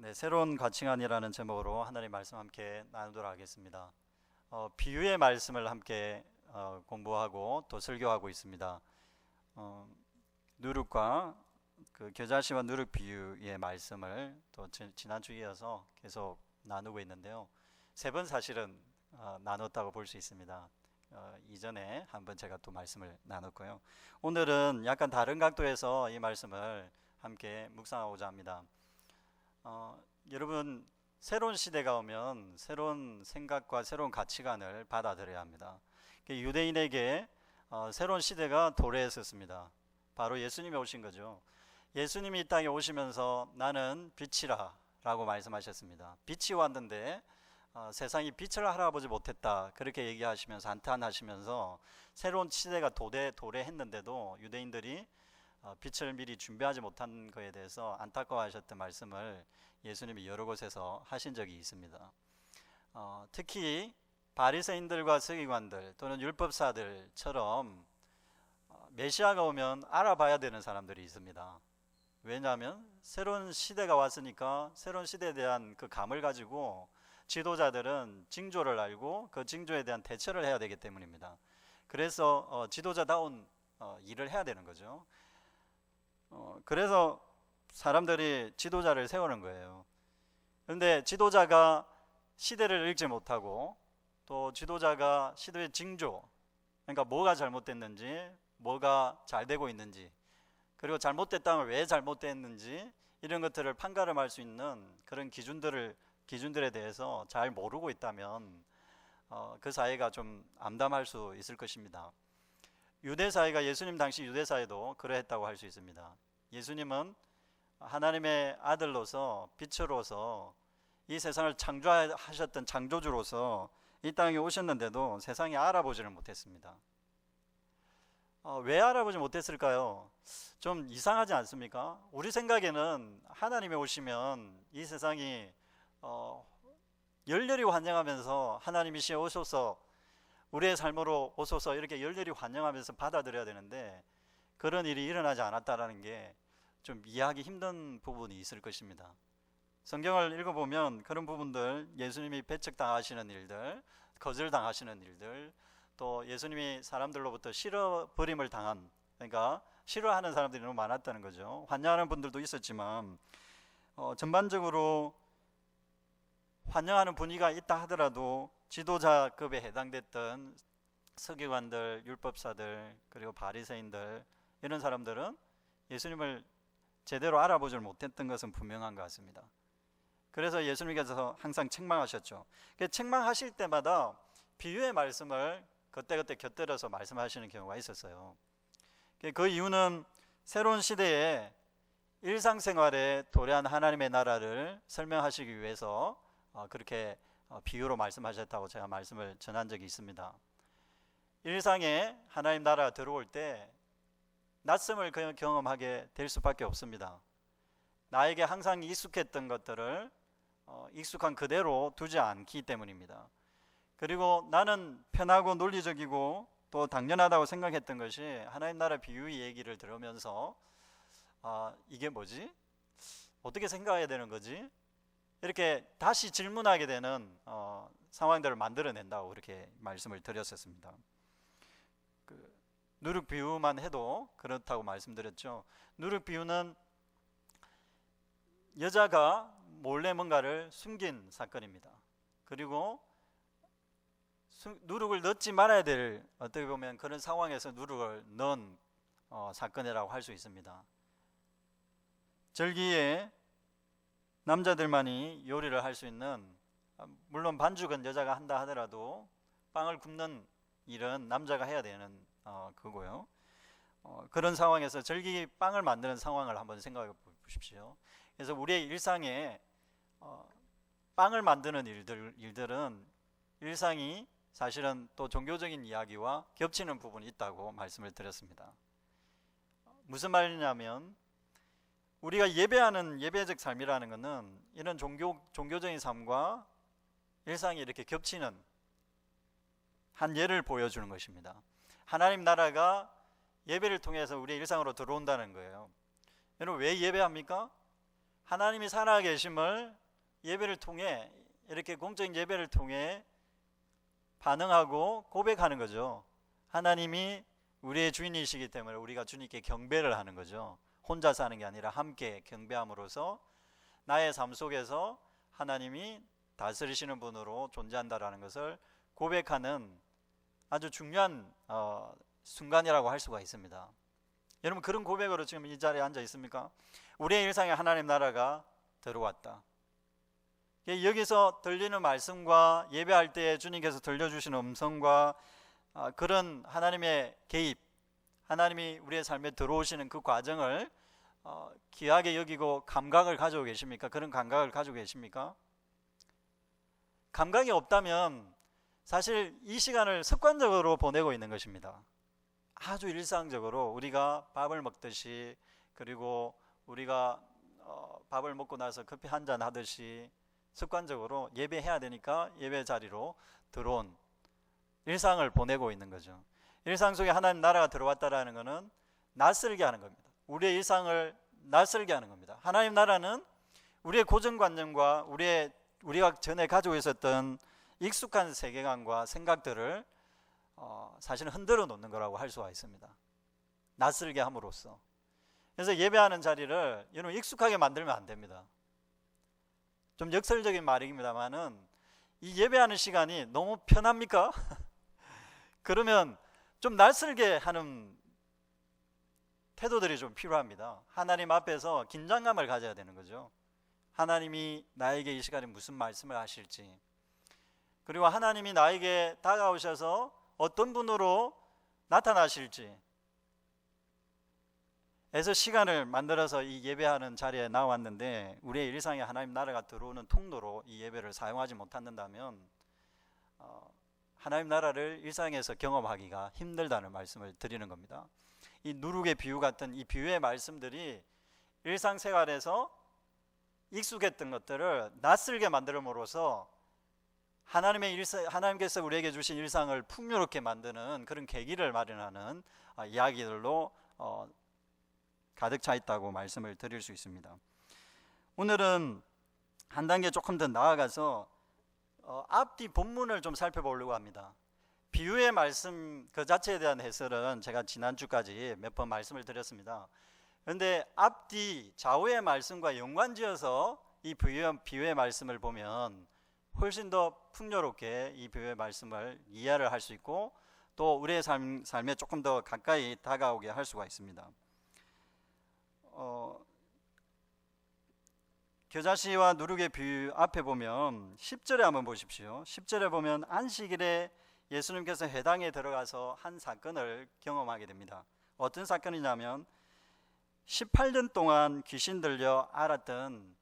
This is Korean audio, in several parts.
네, 새로운 가치관이라는 제목으로 하나님 말씀 함께 나누도록 하겠습니다. 비유의 말씀을 함께 공부하고 또 설교하고 있습니다. 누룩과 그 겨자씨와 누룩 비유의 말씀을 또 지난주에 이어서 계속 나누고 있는데요. 세 번 사실은 나눴다고 볼 수 있습니다. 이전에 한번 제가 또 말씀을 나눴고요. 오늘은 약간 다른 각도에서 이 말씀을 함께 묵상하고자 합니다. 여러분, 새로운 시대가 오면 새로운 생각과 새로운 가치관을 받아들여야 합니다. 유대인에게 새로운 시대가 도래했었습니다. 바로 예수님이 오신 거죠. 예수님이 이 땅에 오시면서 나는 빛이라 라고 말씀하셨습니다. 빛이 왔는데 세상이 빛을 알아보지 못했다, 그렇게 얘기하시면서 한탄하시면서 새로운 시대가 도래했는데도 유대인들이 빛을 미리 준비하지 못한 것에 대해서 안타까워하셨던 말씀을 예수님이 여러 곳에서 하신 적이 있습니다. 특히 바리새인들과 서기관들 또는 율법사들처럼 메시아가 오면 알아봐야 되는 사람들이 있습니다. 왜냐하면 새로운 시대가 왔으니까 새로운 시대에 대한 그 감을 가지고 지도자들은 징조를 알고 그 징조에 대한 대처를 해야 되기 때문입니다. 그래서 지도자다운 일을 해야 되는 거죠. 그래서 사람들이 지도자를 세우는 거예요. 그런데 지도자가 시대를 읽지 못하고 또 지도자가 시대의 징조, 그러니까 뭐가 잘못됐는지, 뭐가 잘 되고 있는지, 그리고 잘못됐다면 왜 잘못됐는지, 이런 것들을 판가름할 수 있는 그런 기준들에 대해서 잘 모르고 있다면 그 사회가 좀 암담할 수 있을 것입니다. 유대 사회가 예수님 당시 유대 사회도 그러했다고 할 수 있습니다. 예수님은 하나님의 아들로서 빛으로서 이 세상을 창조하셨던 창조주로서 이 땅에 오셨는데도 세상이 알아보지를 못했습니다. 왜 알아보지 못했을까요? 좀 이상하지 않습니까? 우리 생각에는 하나님이 오시면 이 세상이 열렬히 환영하면서 하나님이시여 오소서, 우리의 삶으로 오소서, 이렇게 열렬히 환영하면서 받아들여야 되는데 그런 일이 일어나지 않았다라는 게 좀 이해하기 힘든 부분이 있을 것입니다. 성경을 읽어보면 그런 부분들, 예수님이 배척당하시는 일들, 거절당하시는 일들, 또 예수님이 사람들로부터 싫어버림을 당한, 그러니까 싫어하는 사람들이 너무 많았다는 거죠. 환영하는 분들도 있었지만 전반적으로 환영하는 분위기가 있다 하더라도 지도자급에 해당됐던 서기관들, 율법사들, 그리고 바리새인들, 이런 사람들은 예수님을 제대로 알아보지 못했던 것은 분명한 것 같습니다. 그래서 예수님께서 항상 책망하셨죠. 책망하실 때마다 비유의 말씀을 그때그때 곁들여서 말씀하시는 경우가 있었어요. 그 이유는 새로운 시대에 일상생활에 도래한 하나님의 나라를 설명하시기 위해서 그렇게 비유로 말씀하셨다고 제가 말씀을 전한 적이 있습니다. 일상에 하나님 나라가 들어올 때 낯섦을 경험하게 될 수밖에 없습니다. 나에게 항상 익숙했던 것들을 익숙한 그대로 두지 않기 때문입니다. 그리고 나는 편하고 논리적이고 또 당연하다고 생각했던 것이 하나님 나라 비유 얘기를 들으면서 이게 뭐지? 어떻게 생각해야 되는 거지? 이렇게 다시 질문하게 되는 상황들을 만들어낸다고 그렇게 말씀을 드렸었습니다. 누룩 비유만 해도 그렇다고 말씀드렸죠. 누룩 비유는 여자가 몰래 뭔가를 숨긴 사건입니다. 그리고 누룩을 넣지 말아야 될, 어떻게 보면 그런 상황에서 누룩을 넣은 사건이라고 할 수 있습니다. 절기에 남자들만이 요리를 할 수 있는, 물론 반죽은 여자가 한다 하더라도 빵을 굽는 일은 남자가 해야 되는 그거고요. 그런 상황에서 절기 빵을 만드는 상황을 한번 생각해 보십시오. 그래서 우리의 일상에 빵을 만드는 일들은 일상이 사실은 또 종교적인 이야기와 겹치는 부분이 있다고 말씀을 드렸습니다. 무슨 말이냐면 우리가 예배하는 예배적 삶이라는 것은 이런 종교적인 삶과 일상이 이렇게 겹치는 한 예를 보여주는 것입니다. 하나님 나라가 예배를 통해서 우리의 일상으로 들어온다는 거예요. 여러분, 왜 예배합니까? 하나님이 살아계심을 예배를 통해, 이렇게 공적인 예배를 통해 반응하고 고백하는 거죠. 하나님이 우리의 주인이시기 때문에 우리가 주님께 경배를 하는 거죠. 혼자 사는 게 아니라 함께 경배함으로써 나의 삶 속에서 하나님이 다스리시는 분으로 존재한다라는 것을 고백하는 아주 중요한 순간이라고 할 수가 있습니다. 여러분, 그런 고백으로 지금 이 자리에 앉아 있습니까? 우리의 일상에 하나님 나라가 들어왔다. 여기서 들리는 말씀과 예배할 때 주님께서 들려주시는 음성과 그런 하나님의 개입, 하나님이 우리의 삶에 들어오시는 그 과정을 귀하게 여기고 감각을 가지고 계십니까? 그런 감각을 가지고 계십니까? 감각이 없다면 사실 이 시간을 습관적으로 보내고 있는 것입니다. 아주 일상적으로 우리가 밥을 먹듯이, 그리고 우리가 밥을 먹고 나서 커피 한 잔 하듯이 습관적으로 예배해야 되니까 예배 자리로 들어온 일상을 보내고 있는 거죠. 일상 속에 하나님 나라가 들어왔다라는 것은 낯설게 하는 겁니다. 우리의 일상을 낯설게 하는 겁니다. 하나님 나라는 우리의 고정관념과 우리가 전에 가지고 있었던 익숙한 세계관과 생각들을 사실은 흔들어 놓는 거라고 할 수가 있습니다. 낯설게 함으로써. 그래서 예배하는 자리를 여러분 익숙하게 만들면 안 됩니다. 좀 역설적인 말입니다만은 이 예배하는 시간이 너무 편합니까? 그러면 좀 낯설게 하는 태도들이 좀 필요합니다. 하나님 앞에서 긴장감을 가져야 되는 거죠. 하나님이 나에게 이 시간에 무슨 말씀을 하실지, 그리고 하나님이 나에게 다가오셔서 어떤 분으로 나타나실지 해서 시간을 만들어서 이 예배하는 자리에 나왔는데, 우리의 일상에 하나님 나라가 들어오는 통로로 이 예배를 사용하지 못한다면 하나님 나라를 일상에서 경험하기가 힘들다는 말씀을 드리는 겁니다. 이 누룩의 비유 같은 이 비유의 말씀들이 일상생활에서 익숙했던 것들을 낯설게 만들므로써 하나님께서 우리에게 주신 일상을 풍요롭게 만드는 그런 계기를 마련하는 이야기들로 가득 차 있다고 말씀을 드릴 수 있습니다. 오늘은 한 단계 조금 더 나아가서 앞뒤 본문을 좀 살펴보려고 합니다. 비유의 말씀 그 자체에 대한 해설은 제가 지난주까지 몇 번 말씀을 드렸습니다. 그런데 앞뒤 좌우의 말씀과 연관지어서 이 비유의 말씀을 보면 훨씬 더 풍요롭게 이 비유의 말씀을 이해를 할 수 있고, 또 우리의 삶에 조금 더 가까이 다가오게 할 수가 있습니다. 겨자씨와 누룩의 비유 앞에 보면 10절에 한번 보십시오. 10절에 보면 안식일에 예수님께서 회당에 들어가서 한 사건을 경험하게 됩니다. 어떤 사건이냐면 18년 동안 귀신 들려 앓았던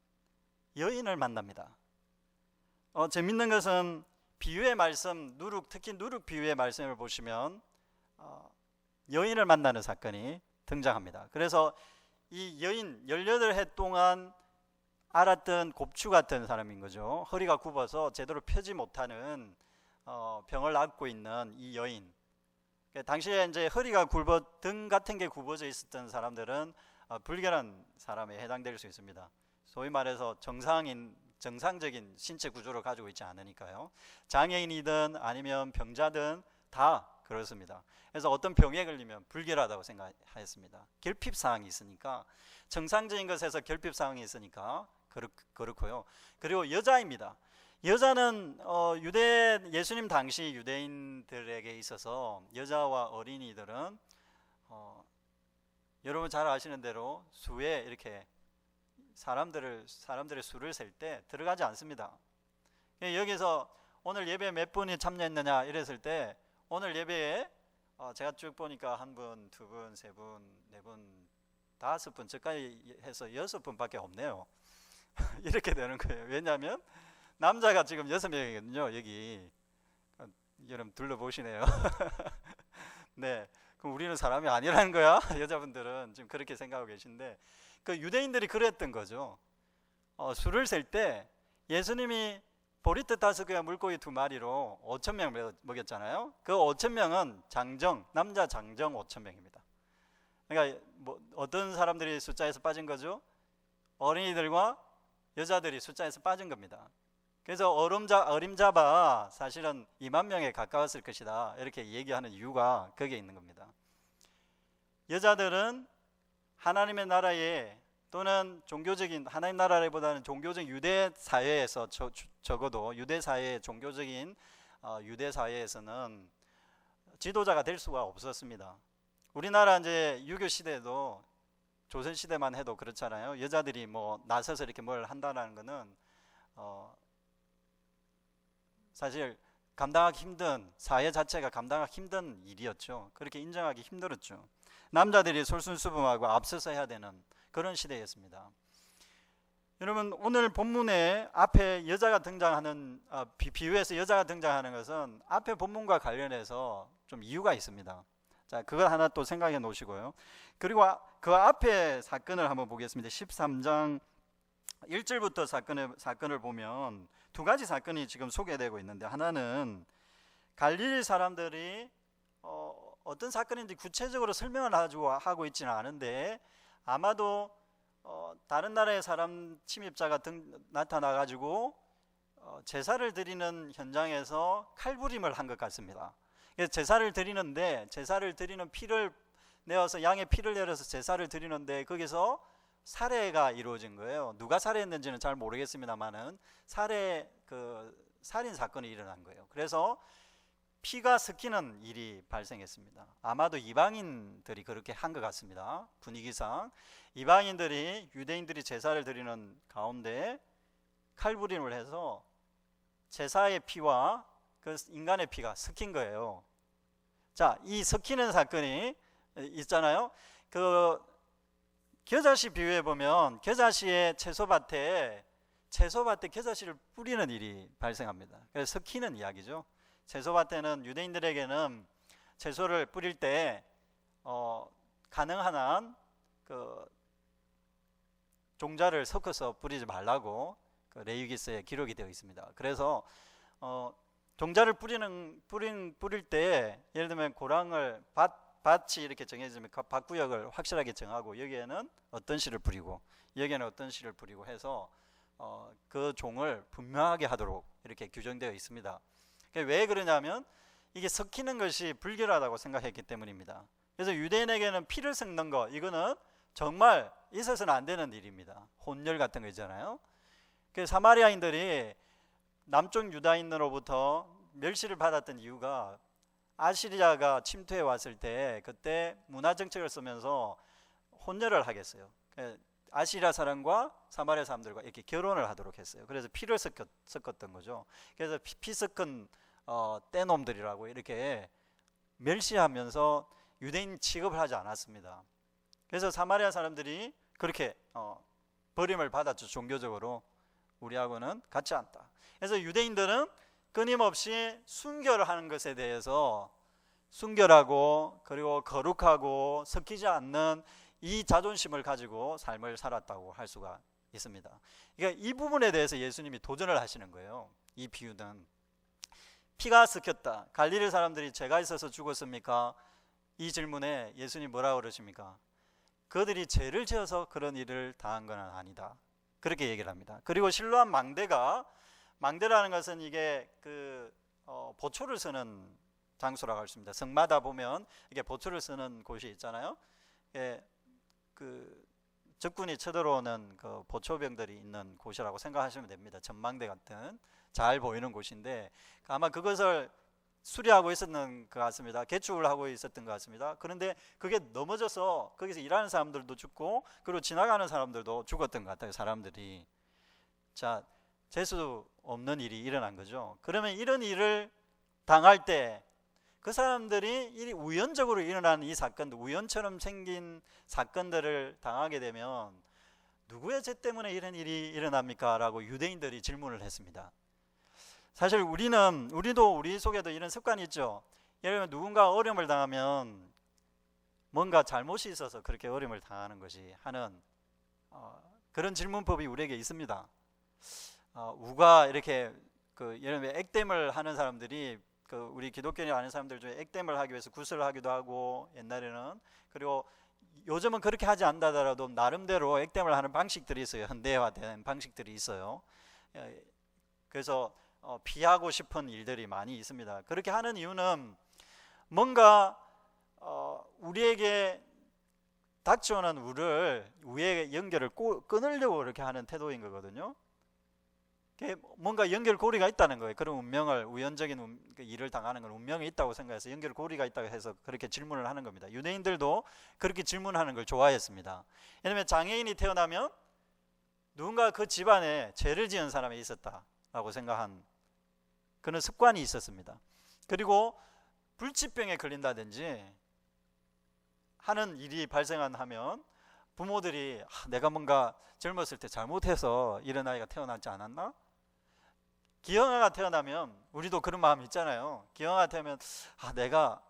여인을 만납니다. 재밌는 것은 비유의 말씀, 특히 누룩 비유의 말씀을 보시면 여인을 만나는 사건이 등장합니다. 그래서 이 여인 18해 동안 앓았던 곱추 같은 사람인 거죠. 허리가 굽어서 제대로 펴지 못하는 병을 앓고 있는 이 여인. 당시에 이제 허리가 등 같은 게 굽어져 있었던 사람들은 불결한 사람에 해당될 수 있습니다. 소위 말해서 정상적인 신체 구조를 가지고 있지 않으니까요. 장애인이든 아니면 병자든 다 그렇습니다. 그래서 어떤 병에 걸리면 불결하다고 생각하였습니다. 결핍 사항이 있으니까, 정상적인 것에서 결핍 사항이 있으니까 그렇고요. 그리고 여자입니다. 여자는 예수님 당시 유대인들에게 있어서 여자와 어린이들은 여러분 잘 아시는 대로 수에 이렇게 사람들의 수를 셀 때 들어가지 않습니다. 여기서 오늘 예배 몇 분이 참여했느냐 이랬을 때, 오늘 예배에 제가 쭉 보니까 한 분, 두 분, 세 분, 네 분, 5분, 저까지 해서 6분밖에 없네요. 이렇게 되는 거예요. 왜냐하면 남자가 지금 6명이거든요. 여기 여러분 둘러보시네요. 네, 그럼 우리는 사람이 아니라는 거야? 여자분들은 지금 그렇게 생각하고 계신데, 그 유대인들이 그랬던 거죠. 술을 셀 때 예수님이 보리떡 5개와 물고기 2마리로 5,000명 먹였잖아요. 그 5,000명은 남자 장정 5,000명입니다. 그러니까 어떤 사람들이 숫자에서 빠진 거죠? 어린이들과 여자들이 숫자에서 빠진 겁니다. 그래서 어림잡아 사실은 2만 명에 가까웠을 것이다 이렇게 얘기하는 이유가 거기에 있는 겁니다. 여자들은 하나님의 나라에 또는 종교적인 하나님 나라보다는 종교적 유대 사회에서 적어도 유대 사회의 종교적인 유대 사회에서는 지도자가 될 수가 없었습니다. 우리나라 이제 유교 시대도 조선 시대만 해도 그렇잖아요. 여자들이 뭐 나서서 이렇게 뭘 한다는 거는 사실 감당하기 힘든 사회 자체가 감당하기 힘든 일이었죠. 그렇게 인정하기 힘들었죠. 남자들이 솔선수범하고 앞서서 해야 되는 그런 시대였습니다. 여러분 오늘 본문에 앞에 여자가 등장하는 비유에서 여자가 등장하는 것은 앞에 본문과 관련해서 좀 이유가 있습니다. 자, 그걸 하나 또 생각해 놓으시고요. 그리고 그 앞에 사건을 한번 보겠습니다. 13장 1절부터 사건을 보면 두 가지 사건이 지금 소개되고 있는데, 하나는 갈릴리 사람들이 어떤 사건인지 구체적으로 설명을 하고 있지는 않은데 아마도 다른 나라의 사람 침입자가 나타나가지고 제사를 드리는 현장에서 칼부림을 한 것 같습니다. 그래서 제사를 드리는 피를 내어서 양의 피를 내려서 제사를 드리는데 거기서 살해가 이루어진 거예요. 누가 살해했는지는 잘 모르겠습니다만은 살인 사건이 일어난 거예요. 그래서 피가 섞이는 일이 발생했습니다. 아마도 이방인들이 그렇게 한 것 같습니다. 분위기상 이방인들이 유대인들이 제사를 드리는 가운데 칼부림을 해서 제사의 피와 그 인간의 피가 섞인 거예요. 자, 이 섞이는 사건이 있잖아요. 그 겨자씨 비유해 보면 겨자씨의 채소밭에 겨자씨를 뿌리는 일이 발생합니다. 그래서 섞이는 이야기죠. 채소밭에는 유대인들에게는 채소를 뿌릴 때 가능한 한 그 종자를 섞어서 뿌리지 말라고 그 레위기서에 기록이 되어 있습니다. 그래서 종자를 뿌릴 때 예를 들면 고랑을 밭이 이렇게 정해지면 밭 구역을 확실하게 정하고 여기에는 어떤 씨를 뿌리고 여기에는 어떤 씨를 뿌리고 해서 그 종을 분명하게 하도록 이렇게 규정되어 있습니다. 왜 그러냐면 이게 섞이는 것이 불결하다고 생각했기 때문입니다. 그래서 유대인에게는 피를 섞는 거, 이거는 정말 있어서는 안 되는 일입니다. 혼혈 같은 거 있잖아요. 그래서 사마리아인들이 남쪽 유다인으로부터 멸시를 받았던 이유가 아시리아가 침투해 왔을 때 그때 문화 정책을 쓰면서 혼혈을 하겠어요. 아시리아 사람과 사마리아 사람들과 이렇게 결혼을 하도록 했어요. 그래서 피를 섞었던 거죠. 그래서 피 섞은 떼놈들이라고 이렇게 멸시하면서 유대인 취급을 하지 않았습니다. 그래서 사마리아 사람들이 그렇게 버림을 받았죠. 종교적으로 우리하고는 같지 않다. 그래서 유대인들은 끊임없이 순결을 하는 것에 대해서 순결하고 그리고 거룩하고 섞이지 않는 이 자존심을 가지고 삶을 살았다고 할 수가 있습니다. 그러니까 이 부분에 대해서 예수님이 도전을 하시는 거예요. 이 비유는 피가 섞였다. 갈릴리 사람들이 죄가 있어서 죽었습니까? 이 질문에 예수님 뭐라고 그러십니까? 그들이 죄를 지어서 그런 일을 당한 건 아니다. 그렇게 얘기를 합니다. 그리고 실로암 망대라는 것은 이게 보초를 쓰는 장소라고 할 수 있습니다. 성마다 보면 이게 보초를 쓰는 곳이 있잖아요. 그 적군이 쳐들어오는 그 보초병들이 있는 곳이라고 생각하시면 됩니다. 전망대 같은 잘 보이는 곳인데 아마 그것을 수리하고 있었던 것 같습니다. 개축을 하고 있었던 것 같습니다. 그런데 그게 넘어져서 거기서 일하는 사람들도 죽고 그리고 지나가는 사람들도 죽었던 것 같아요. 사람들이. 자, 재수 없는 일이 일어난 거죠. 그러면 이런 일을 당할 때 그 사람들이 우연적으로 일어나는 이 사건들, 우연처럼 생긴 사건들을 당하게 되면 누구의 죄 때문에 이런 일이 일어납니까? 라고 유대인들이 질문을 했습니다. 사실 우리도 우리 속에도 이런 습관이 있죠. 예를 들면 누군가 어려움을 당하면 뭔가 잘못이 있어서 그렇게 어려움을 당하는 것이 하는 그런 질문법이 우리에게 있습니다. 우가 이렇게 예를 들면 액땜을 하는 사람들이 우리 기독교인이 아는 사람들 중에 액땜을 하기 위해서 구슬을 하기도 하고 옛날에는 그리고 요즘은 그렇게 하지 않다더라도 나름대로 액땜을 하는 방식들이 있어요. 현대화된 방식들이 있어요. 그래서 피하고 싶은 일들이 많이 있습니다. 그렇게 하는 이유는 뭔가 우리에게 닥쳐오는 우리의 연결을 끊으려고 그렇게 하는 태도인 거거든요. 뭔가 연결고리가 있다는 거예요. 그런 우연적인 일을 당하는 건 운명이 있다고 생각해서 연결고리가 있다고 해서 그렇게 질문을 하는 겁니다. 유대인들도 그렇게 질문하는 걸 좋아했습니다. 왜냐하면 장애인이 태어나면 누군가 그 집안에 죄를 지은 사람이 있었다라고 생각한 그런 습관이 있었습니다. 그리고 불치병에 걸린다든지 하는 일이 발생하면 부모들이 내가 뭔가 젊었을 때 잘못해서 이런 아이가 태어나지 않았나? 기형아가 태어나면 우리도 그런 마음이 있잖아요. 기형아가 태어나면 내가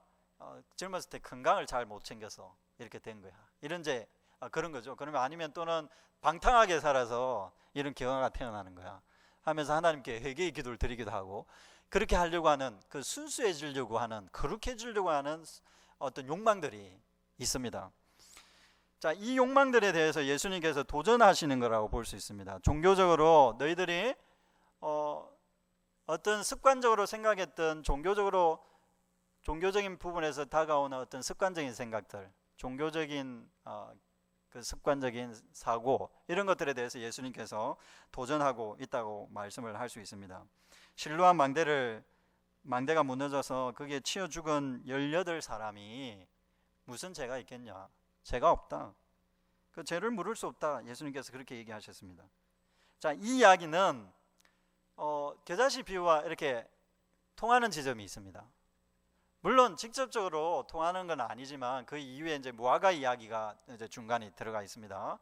젊었을 때 건강을 잘 못 챙겨서 이렇게 된 거야. 그런 거죠. 그러면 아니면 또는 방탕하게 살아서 이런 기형아가 태어나는 거야 하면서 하나님께 회개의 기도를 드리기도 하고, 그렇게 하려고 하는, 그 순수해지려고 하는, 거룩해지려고 하는 어떤 욕망들이 있습니다. 자, 이 욕망들에 대해서 예수님께서 도전하시는 거라고 볼 수 있습니다. 종교적으로 너희들이 어떤 습관적으로 생각했던 종교적인 부분에서 다가오는 어떤 습관적인 생각들, 종교적인 그 습관적인 사고, 이런 것들에 대해서 예수님께서 도전하고 있다고 말씀을 할 수 있습니다. 실로암 망대가 무너져서 거기에 치여 죽은 18사람이 무슨 죄가 있겠냐? 죄가 없다. 그 죄를 물을 수 없다. 예수님께서 그렇게 얘기하셨습니다. 자, 이 이야기는 겨자씨 비유와 이렇게 통하는 지점이 있습니다. 물론 직접적으로 통하는 건 아니지만 그 이후에 이제 무화과 이야기가 이제 중간에 들어가 있습니다.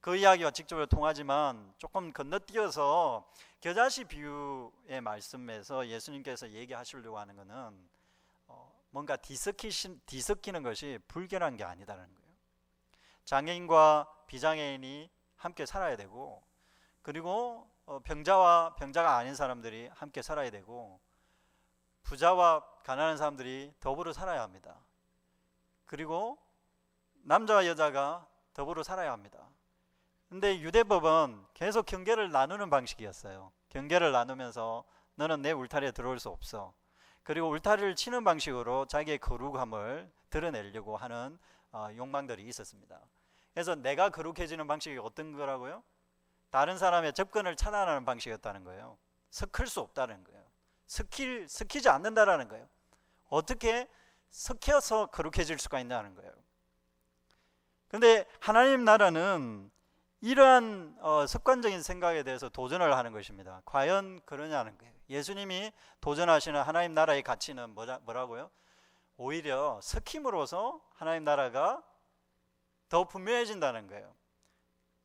그 이야기와 직접으로 통하지만 조금 건너뛰어서 겨자씨 비유의 말씀에서 예수님께서 얘기하시려고 하는 것은 뭔가 뒤섞이는 것이 불결한 게 아니다라는 거예요. 장애인과 비장애인이 함께 살아야 되고, 그리고 병자와 병자가 아닌 사람들이 함께 살아야 되고, 부자와 가난한 사람들이 더불어 살아야 합니다. 그리고 남자와 여자가 더불어 살아야 합니다. 근데 유대법은 계속 경계를 나누는 방식이었어요. 경계를 나누면서 너는 내 울타리에 들어올 수 없어. 그리고 울타리를 치는 방식으로 자기의 거룩함을 드러내려고 하는 욕망들이 있었습니다. 그래서 내가 거룩해지는 방식이 어떤 거라고요? 다른 사람의 접근을 차단하는 방식이었다는 거예요. 섞일 수 없다는 거예요. 섞이지 않는다라는 거예요. 어떻게 섞여서 거룩해질 수가 있냐는 거예요. 그런데 하나님 나라는 이러한 습관적인 생각에 대해서 도전을 하는 것입니다. 과연 그러냐는 거예요. 예수님이 도전하시는 하나님 나라의 가치는 뭐라고요? 오히려 섞임으로써 하나님 나라가 더 분명해진다는 거예요.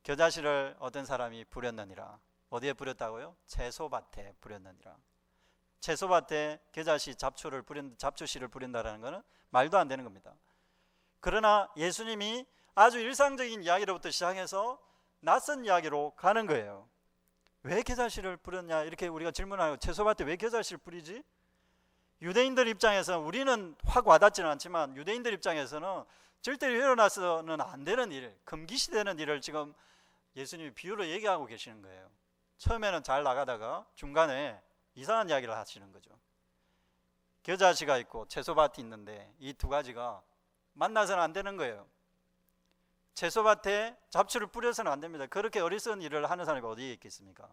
겨자씨를 어떤 사람이 부렸느니라. 어디에 부렸다고요? 채소밭에 부렸느니라. 채소밭에 겨자씨 잡초씨를 부린다는 것은 말도 안 되는 겁니다. 그러나 예수님이 아주 일상적인 이야기로부터 시작해서 낯선 이야기로 가는 거예요. 왜 겨자씨를 뿌렸냐 이렇게 우리가 질문하고, 채소밭에 왜 겨자씨를 뿌리지? 유대인들 입장에서 우리는 확 와닿지는 않지만 유대인들 입장에서는 절대로 일어나서는 안 되는 일, 금기시되는 일을 지금 예수님이 비유로 얘기하고 계시는 거예요. 처음에는 잘 나가다가 중간에 이상한 이야기를 하시는 거죠. 겨자씨가 있고 채소밭이 있는데 이 두 가지가 만나서는 안 되는 거예요. 채소밭에 잡초를 뿌려서는 안 됩니다. 그렇게 어리석은 일을 하는 사람이 어디에 있겠습니까?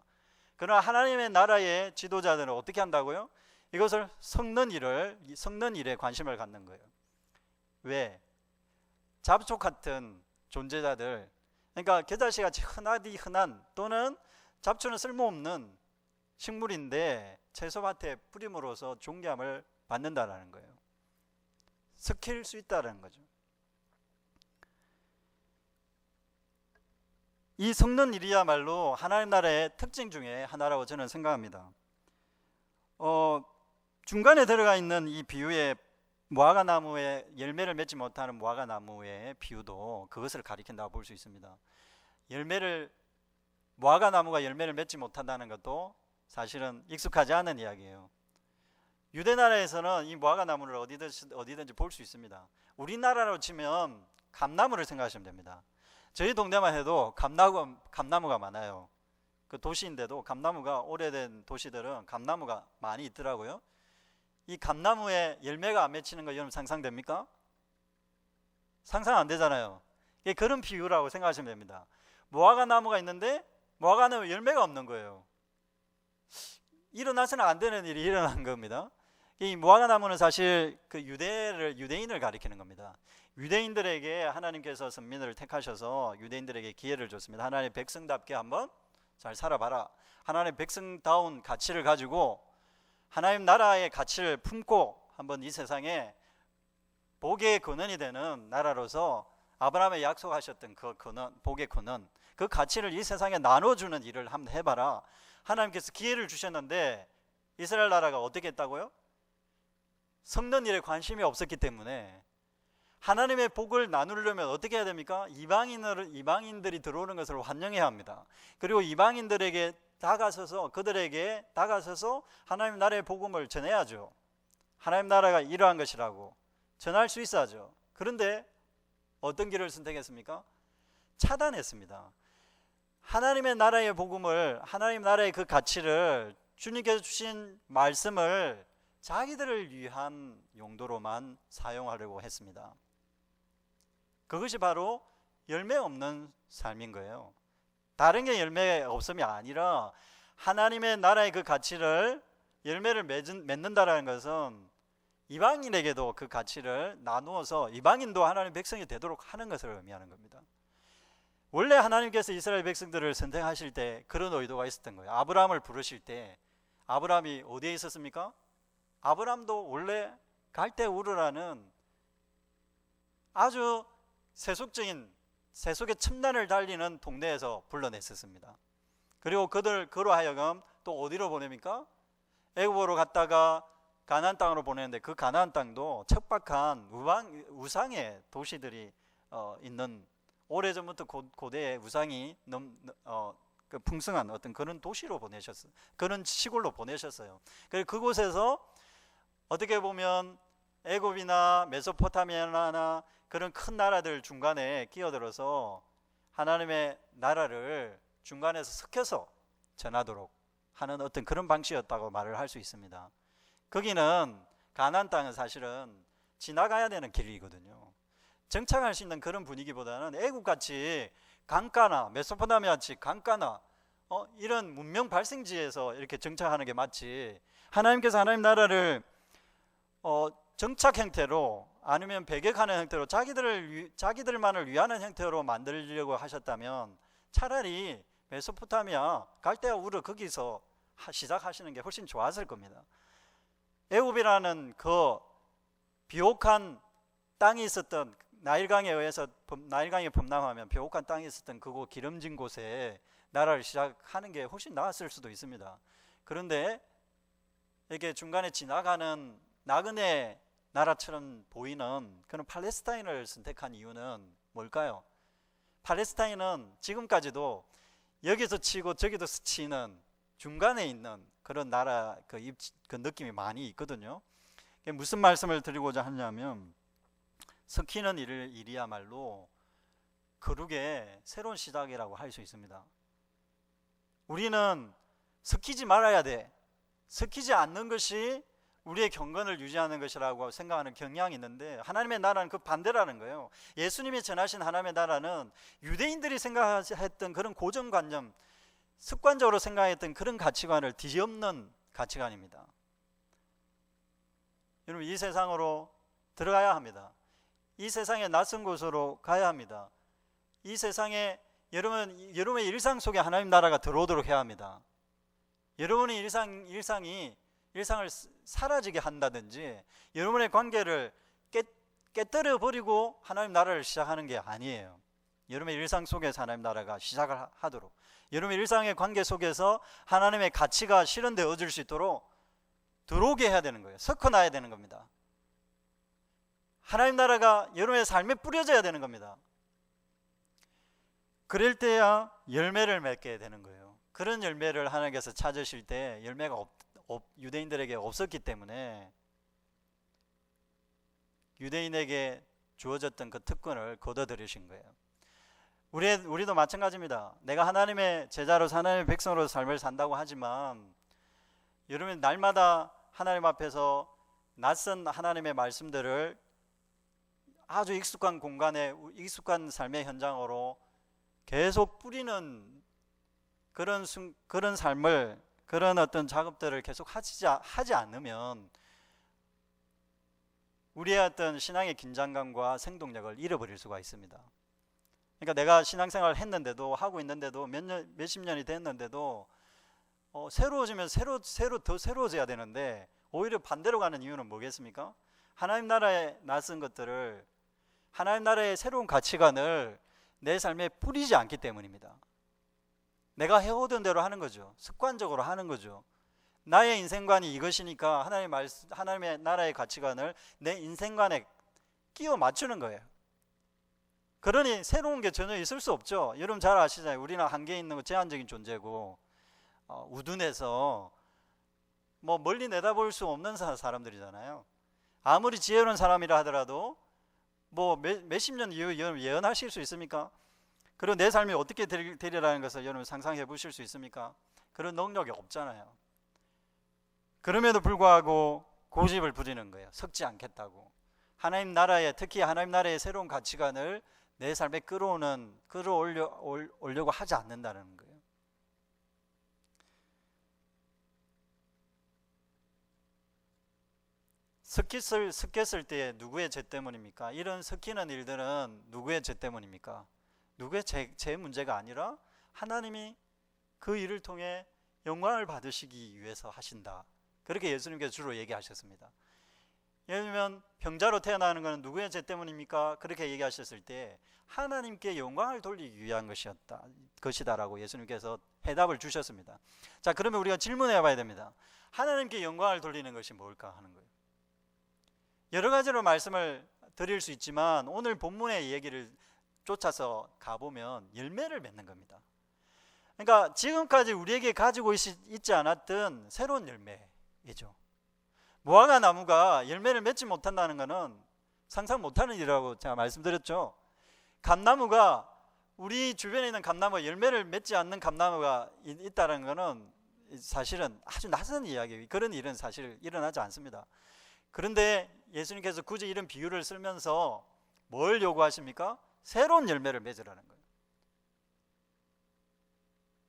그러나 하나님의 나라의 지도자들은 어떻게 한다고요? 이것을 섞는 일에 관심을 갖는 거예요. 왜? 잡초 같은 존재자들, 그러니까 겨자씨가 흔한 또는 잡초는 쓸모없는 식물인데 채소밭에 뿌림으로써 존귀함을 받는다라는 거예요. 섞일 수 있다는 거죠. 이 섞는 일이야말로 하나님 나라의 특징 중에 하나라고 저는 생각합니다. 중간에 들어가 있는 이 비유의 무화과나무에 열매를 맺지 못하는 무화과나무의 비유도 그것을 가리킨다고 볼 수 있습니다. 무화과나무가 열매를 맺지 못한다는 것도 사실은 익숙하지 않은 이야기예요. 유대 나라에서는 이 무화과나무를 어디든지 볼 수 있습니다. 우리나라로 치면 감나무를 생각하시면 됩니다. 저희 동네만 해도 감나무가 많아요. 그 도시인데도 감나무가, 오래된 도시들은 감나무가 많이 있더라고요. 이 감나무에 열매가 안 맺히는 거 여러분 상상됩니까? 상상 안 되잖아요. 이게 그런 비유라고 생각하시면 됩니다. 무화과 나무가 있는데 무화과 나무에 열매가 없는 거예요. 일어나서는 안 되는 일이 일어난 겁니다. 이 무화과 나무는 사실 그 유대인을 가리키는 겁니다. 유대인들에게 하나님께서 선민을 택하셔서 유대인들에게 기회를 줬습니다. 하나님의 백성답게 한번 잘 살아봐라. 하나님의 백성다운 가치를 가지고 하나님 나라의 가치를 품고 한번 이 세상에 복의 근원이 되는 나라로서 아브라함에 약속하셨던 그 근원, 복의 근원, 그 가치를 이 세상에 나눠주는 일을 한번 해봐라. 하나님께서 기회를 주셨는데 이스라엘 나라가 어떻게 했다고요? 섞는 일에 관심이 없었기 때문에 하나님의 복을 나누려면 어떻게 해야 됩니까? 이방인들이 들어오는 것을 환영해야 합니다. 그리고 이방인들에게 그들에게 다가서서 하나님 나라의 복음을 전해야죠. 하나님 나라가 이러한 것이라고 전할 수 있어야죠. 그런데 어떤 길을 선택했습니까? 차단했습니다. 하나님의 나라의 복음을, 하나님 나라의 그 가치를, 주님께서 주신 말씀을 자기들을 위한 용도로만 사용하려고 했습니다. 그것이 바로 열매 없는 삶인 거예요. 다른 게 열매 없음이 아니라 하나님의 나라의 그 가치를, 열매를 맺는다라는 것은 이방인에게도 그 가치를 나누어서 이방인도 하나님의 백성이 되도록 하는 것을 의미하는 겁니다. 원래 하나님께서 이스라엘 백성들을 선택하실 때 그런 의도가 있었던 거예요. 아브라함을 부르실 때 아브라함이 어디에 있었습니까? 아브라함도 원래 갈대우르라는 아주 세속의 첨단을 달리는 동네에서 불러냈었습니다. 그리고 그로 하여금 또 어디로 보냅니까? 애굽으로 갔다가 가나안 땅으로 보내는데 그 가나안 땅도 척박한 우상의 도시들이 있는, 오래전부터 고대의 우상이 그 풍성한 어떤 그런 도시로 보내셨어요. 그런 시골로 보내셨어요. 그래서 그곳에서 어떻게 보면 애굽이나 메소포타미아나 그런 큰 나라들 중간에 끼어들어서 하나님의 나라를 중간에서 섞여서 전하도록 하는 어떤 그런 방식이었다고 말을 할 수 있습니다. 거기는 가나안 땅은 사실은 지나가야 되는 길이거든요. 정착할 수 있는 그런 분위기보다는 애국같이 강가나 메소포타미아같이 강가나 이런 문명 발생지에서 이렇게 정착하는 게 맞지, 하나님께서 하나님 나라를 정착 형태로 아니면 배격하는 형태로 자기들만을 위하는 형태로 만들려고 하셨다면 차라리 메소포타미아, 갈대아 우르 거기서 시작하시는 게 훨씬 좋았을 겁니다. 애굽이라는 그 비옥한 땅이 있었던, 나일강이 범람하면 비옥한 땅이 있었던 그곳 기름진 곳에 나라를 시작하는 게 훨씬 나았을 수도 있습니다. 그런데 이렇게 중간에 지나가는 나그네 나라처럼 보이는 그런 팔레스타인을 선택한 이유는 뭘까요? 팔레스타인은 지금까지도 여기서 치고 저기서 스치는 중간에 있는 그런 나라 그 느낌이 많이 있거든요. 무슨 말씀을 드리고자 하냐면, 섞이는 일이야말로 거룩의 새로운 시작이라고 할 수 있습니다. 우리는 섞이지 말아야 돼. 섞이지 않는 것이 우리의 경건을 유지하는 것이라고 생각하는 경향이 있는데, 하나님의 나라는 그 반대라는 거예요. 예수님이 전하신 하나님의 나라는 유대인들이 생각했던 그런 고정관념, 습관적으로 생각했던 그런 가치관을 뒤엎는 가치관입니다. 여러분, 이 세상으로 들어가야 합니다. 이 세상의 낯선 곳으로 가야 합니다. 이 세상에 여러분의 일상 속에 하나님 나라가 들어오도록 해야 합니다. 여러분의 일상을 사라지게 한다든지 여러분의 관계를 깨뜨려 버리고 하나님 나라를 시작하는 게 아니에요. 여러분의 일상 속에서 하나님 나라가 시작을 하도록, 여러분의 일상의 관계 속에서 하나님의 가치가 실현되어질 수 있도록 들어오게 해야 되는 거예요. 섞어놔야 되는 겁니다. 하나님 나라가 여러분의 삶에 뿌려져야 되는 겁니다. 그럴 때야 열매를 맺게 되는 거예요. 그런 열매를 하나님께서 찾으실 때 열매가 유대인들에게 없었기 때문에 유대인에게 주어졌던 그 특권을 거둬들이신 거예요. 우리도 마찬가지입니다. 내가 하나님의 제자로서 하나님의 백성으로 삶을 산다고 하지만 여러분 날마다 하나님 앞에서 낯선 하나님의 말씀들을 아주 익숙한 공간에 익숙한 삶의 현장으로 계속 뿌리는 그런 삶을, 그런 어떤 작업들을 계속 하지 않으면 우리의 어떤 신앙의 긴장감과 생동력을 잃어버릴 수가 있습니다. 그러니까 내가 신앙생활을 했는데도, 하고 있는데도, 몇십 년이 됐는데도 새로워지면 더 새로워져야 되는데 오히려 반대로 가는 이유는 뭐겠습니까? 하나님 나라의 낯선 것들을, 하나님 나라의 새로운 가치관을 내 삶에 뿌리지 않기 때문입니다. 내가 해오던 대로 하는 거죠. 습관적으로 하는 거죠. 나의 인생관이 이것이니까 하나님의 나라의 가치관을 내 인생관에 끼워 맞추는 거예요. 그러니 새로운 게 전혀 있을 수 없죠. 여러분 잘 아시잖아요. 우리는 한계에 있는 거 제한적인 존재고 우둔해서 뭐 멀리 내다볼 수 없는 사람들이잖아요. 아무리 지혜로운 사람이라 하더라도 뭐 몇십 년 이후 여러분 예언하실 수 있습니까? 그리고 내 삶이 어떻게 되리라는 것을 여러분 상상해 보실 수 있습니까? 그런 능력이 없잖아요. 그럼에도 불구하고 고집을 부리는 거예요. 섞지 않겠다고. 하나님 나라의, 특히 하나님 나라의 새로운 가치관을 내 삶에 끌어올려고 하지 않는다는 거예요. 섞였을 때 누구의 죄 때문입니까? 이런 섞이는 일들은 누구의 죄 때문입니까? 누구의 제 문제가 아니라 하나님이 그 일을 통해 영광을 받으시기 위해서 하신다. 그렇게 예수님께서 주로 얘기하셨습니다. 예를 들면 병자로 태어나는 것은 누구의 죄 때문입니까? 그렇게 얘기하셨을 때 하나님께 영광을 돌리기 위한 것이다라고 예수님께서 해답을 주셨습니다. 자, 그러면 우리가 질문해 봐야 됩니다. 하나님께 영광을 돌리는 것이 뭘까 하는 거예요. 여러 가지로 말씀을 드릴 수 있지만 오늘 본문의 얘기를 쫓아서 가보면 열매를 맺는 겁니다. 그러니까 지금까지 우리에게 가지고 있지 않았던 새로운 열매이죠. 무화과 나무가 열매를 맺지 못한다는 것은 상상 못하는 일이라고 제가 말씀드렸죠. 감나무가, 우리 주변에 있는 감나무가 열매를 맺지 않는 감나무가 있다는 것은 사실은 아주 낯선 이야기예요. 그런 일은 사실 일어나지 않습니다. 그런데 예수님께서 굳이 이런 비유를 쓰면서 뭘 요구하십니까? 새로운 열매를 맺으라는 거예요.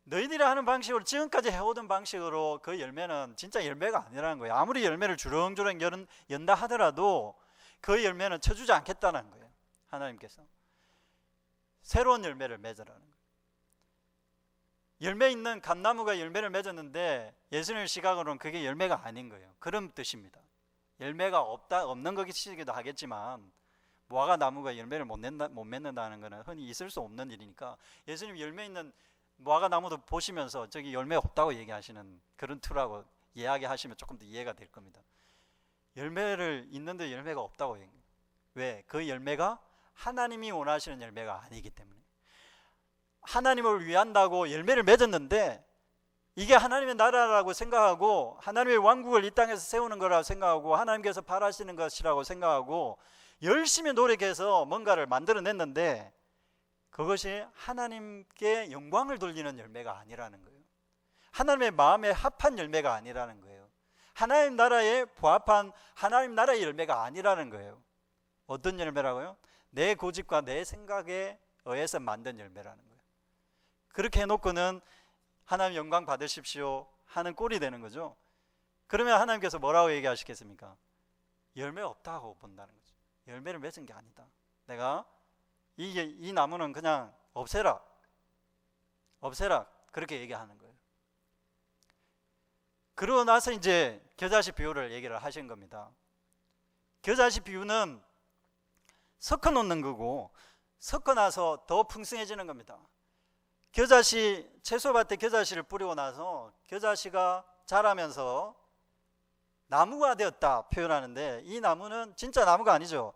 너희들이 하는 방식으로, 지금까지 해오던 방식으로 그 열매는 진짜 열매가 아니라는 거예요. 아무리 열매를 주렁주렁 연다 하더라도 그 열매는 쳐주지 않겠다는 거예요. 하나님께서 새로운 열매를 맺으라는 거예요. 열매 있는 감나무가 열매를 맺었는데 예수님의 시각으로는 그게 열매가 아닌 거예요. 그런 뜻입니다. 열매가 없는 것이기도 하겠지만 무화과 나무가 열매를 못 맺는다는 것은 흔히 있을 수 없는 일이니까 예수님 열매 있는 무화과 나무도 보시면서 저기 열매 없다고 얘기하시는 그런 투라고 이야기하시면 조금 더 이해가 될 겁니다. 열매를 있는데 열매가 없다고 얘기해요. 왜? 그 열매가 하나님이 원하시는 열매가 아니기 때문에. 하나님을 위한다고 열매를 맺었는데 이게 하나님의 나라라고 생각하고 하나님의 왕국을 이 땅에서 세우는 거라고 생각하고 하나님께서 바라시는 것이라고 생각하고 열심히 노력해서 뭔가를 만들어냈는데 그것이 하나님께 영광을 돌리는 열매가 아니라는 거예요. 하나님의 마음에 합한 열매가 아니라는 거예요. 하나님 나라에 부합한 하나님 나라의 열매가 아니라는 거예요. 어떤 열매라고요? 내 고집과 내 생각에 의해서 만든 열매라는 거예요. 그렇게 해놓고는 하나님 영광 받으십시오 하는 꼴이 되는 거죠. 그러면 하나님께서 뭐라고 얘기하시겠습니까? 열매 없다고 본다는 거죠. 열매를 맺은 게 아니다. 내가 이 나무는 그냥 없애라 그렇게 얘기하는 거예요. 그러고 나서 이제 겨자씨 비유를 얘기를 하신 겁니다. 겨자씨 비유는 섞어 놓는 거고 섞어 나서 더 풍성해지는 겁니다. 채소밭에 겨자씨를 뿌리고 나서 겨자씨가 자라면서 나무가 되었다 표현하는데 이 나무는 진짜 나무가 아니죠.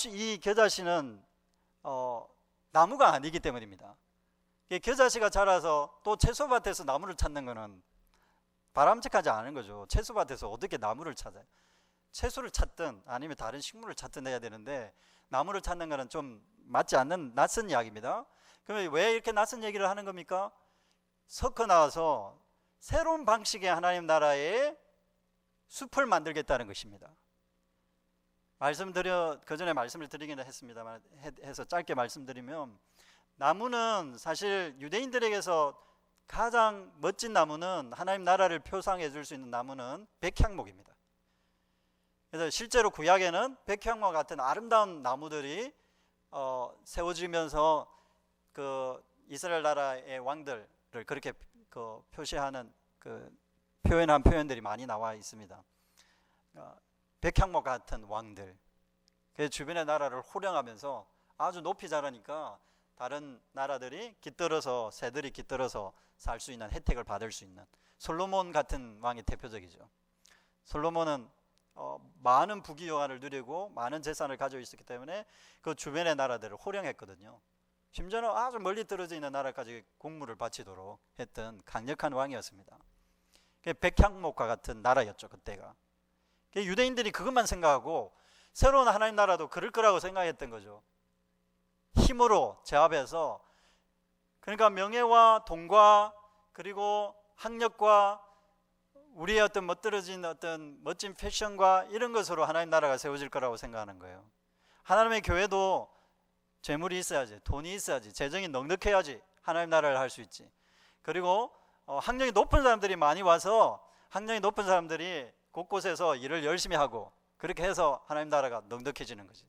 이 겨자씨는 나무가 아니기 때문입니다. 겨자씨가 자라서 또 채소밭에서 나무를 찾는 것은 바람직하지 않은 거죠. 채소밭에서 어떻게 나무를 찾아요? 채소를 찾든 아니면 다른 식물을 찾든 해야 되는데 나무를 찾는 것은 좀 맞지 않는 낯선 이야기입니다. 그러면 왜 이렇게 낯선 얘기를 하는 겁니까? 섞어 나와서 새로운 방식의 하나님 나라의 숲을 만들겠다는 것입니다. 그 전에 말씀을 드리기는 했습니다만 해서 짧게 말씀드리면, 나무는 사실 유대인들에게서 가장 멋진 나무는, 하나님 나라를 표상해 줄 수 있는 나무는 백향목입니다. 그래서 실제로 구약에는 백향목 같은 아름다운 나무들이 세워지면서 그 이스라엘 나라의 왕들을 그렇게 표시하는 표현한 표현들이 많이 나와 있습니다. 백향목 같은 왕들, 그 주변의 나라를 호령하면서 아주 높이 자라니까 다른 나라들이 깃들어서, 새들이 깃들어서 살 수 있는, 혜택을 받을 수 있는, 솔로몬 같은 왕이 대표적이죠. 솔로몬은 많은 부귀영화를 누리고 많은 재산을 가지고 있었기 때문에 그 주변의 나라들을 호령했거든요. 심지어는 아주 멀리 떨어져 있는 나라까지 공물을 바치도록 했던 강력한 왕이었습니다. 백향목과 같은 나라였죠, 그때가. 유대인들이 그것만 생각하고 새로운 하나님 나라도 그럴 거라고 생각했던 거죠. 힘으로 제압해서, 그러니까 명예와 돈과 그리고 학력과 우리의 어떤 멋들어진 어떤 멋진 패션과 이런 것으로 하나님 나라가 세워질 거라고 생각하는 거예요. 하나님의 교회도 재물이 있어야지, 돈이 있어야지, 재정이 넉넉해야지 하나님 나라를 할 수 있지. 그리고 학력이 높은 사람들이 많이 와서 학력이 높은 사람들이 곳곳에서 일을 열심히 하고, 그렇게 해서 하나님 나라가 넉넉해지는 거지.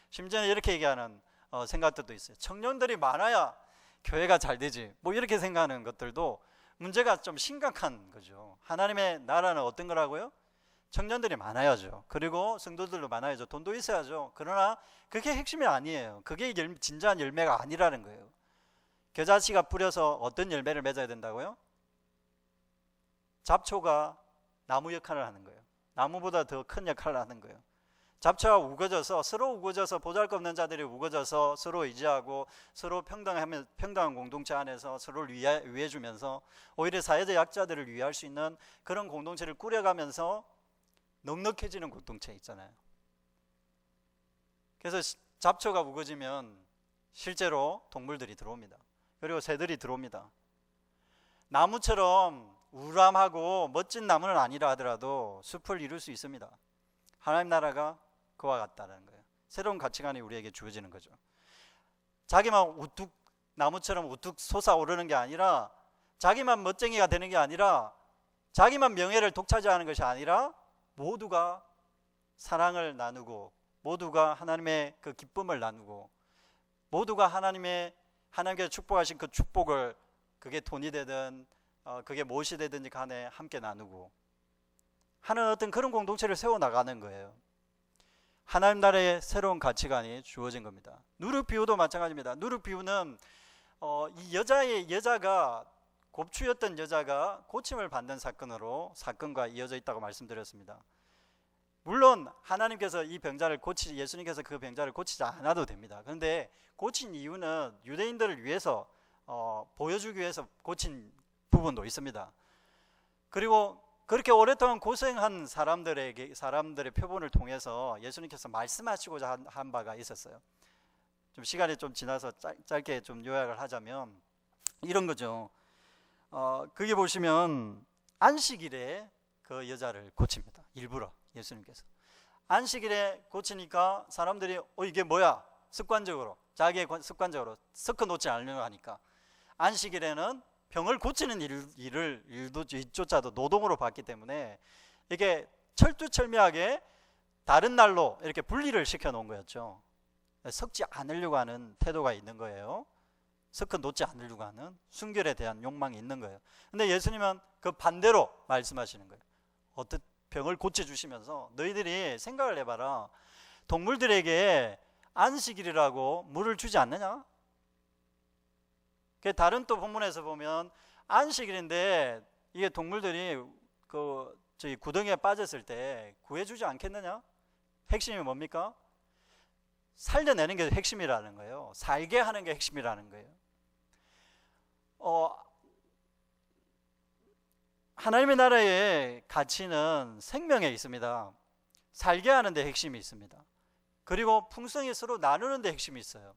심지어는 이렇게 얘기하는 생각들도 있어요. 청년들이 많아야 교회가 잘 되지, 뭐 이렇게 생각하는 것들도 문제가 좀 심각한 거죠. 하나님의 나라는 어떤 거라고요? 청년들이 많아야죠. 그리고 성도들도 많아야죠. 돈도 있어야죠. 그러나 그게 핵심이 아니에요. 그게 진짜한 열매가 아니라는 거예요. 겨자씨가 뿌려서 어떤 열매를 맺어야 된다고요? 잡초가 나무 역할을 하는 거예요. 나무보다 더 큰 역할을 하는 거예요. 잡초가 우거져서, 서로 우거져서, 보잘것없는 자들이 우거져서 서로 의지하고 서로 평등한 공동체 안에서 서로를 위해주면서 오히려 사회적 약자들을 위할 수 있는 그런 공동체를 꾸려가면서 넉넉해지는 공동체 있잖아요. 그래서 잡초가 우거지면 실제로 동물들이 들어옵니다. 그리고 새들이 들어옵니다. 나무처럼 우람하고 멋진 나무는 아니라 하더라도 숲을 이룰 수 있습니다. 하나님 나라가 그와 같다는 거예요. 새로운 가치관이 우리에게 주어지는 거죠. 자기만 우뚝, 나무처럼 우뚝 솟아오르는 게 아니라, 자기만 멋쟁이가 되는 게 아니라, 자기만 명예를 독차지하는 것이 아니라, 모두가 사랑을 나누고, 모두가 하나님의 그 기쁨을 나누고, 모두가 하나님께서 축복하신 그 축복을, 그게 돈이 되든 그게 무엇이 되든지 간에 함께 나누고 하는 어떤 그런 공동체를 세워나가는 거예요. 하나님 나라의 새로운 가치관이 주어진 겁니다. 누룩 비유도 마찬가지입니다. 누룩 비유는 이 여자가, 곱추였던 여자가 고침을 받는 사건과 이어져 있다고 말씀드렸습니다. 물론 하나님께서 이 병자를 예수님께서 그 병자를 고치지 않아도 됩니다. 그런데 고친 이유는 유대인들을 위해서 보여주기 위해서 고친 부분도 있습니다. 그리고 그렇게 오랫동안 고생한 사람들의 표본을 통해서 예수님께서 말씀하시고자 한 바가 있었어요. 좀 시간이 좀 지나서 짧게 좀 요약을 하자면 이런 거죠. 그게 보시면 안식일에 그 여자를 고칩니다. 일부러 예수님께서. 안식일에 고치니까 사람들이 이게 뭐야? 습관적으로 섞어 놓지 않으려고 하니까 안식일에는 병을 고치는 일조차도 노동으로 봤기 때문에 이게 철두철미하게 다른 날로 이렇게 분리를 시켜 놓은 거였죠. 섞지 않으려고 하는 태도가 있는 거예요. 섞어 놓지 않으려고 하는 순결에 대한 욕망이 있는 거예요. 근데 예수님은 그 반대로 말씀하시는 거예요. 어떤 병을 고쳐주시면서 너희들이 생각을 해봐라. 동물들에게 안식일이라고 물을 주지 않느냐? 다른 또 본문에서 보면 안식일인데 이게 동물들이 저희 구덩이에 빠졌을 때 구해주지 않겠느냐? 핵심이 뭡니까? 살려내는 게 핵심이라는 거예요. 살게 하는 게 핵심이라는 거예요. 하나님의 나라의 가치는 생명에 있습니다. 살게 하는 데 핵심이 있습니다. 그리고 풍성히 서로 나누는 데 핵심이 있어요.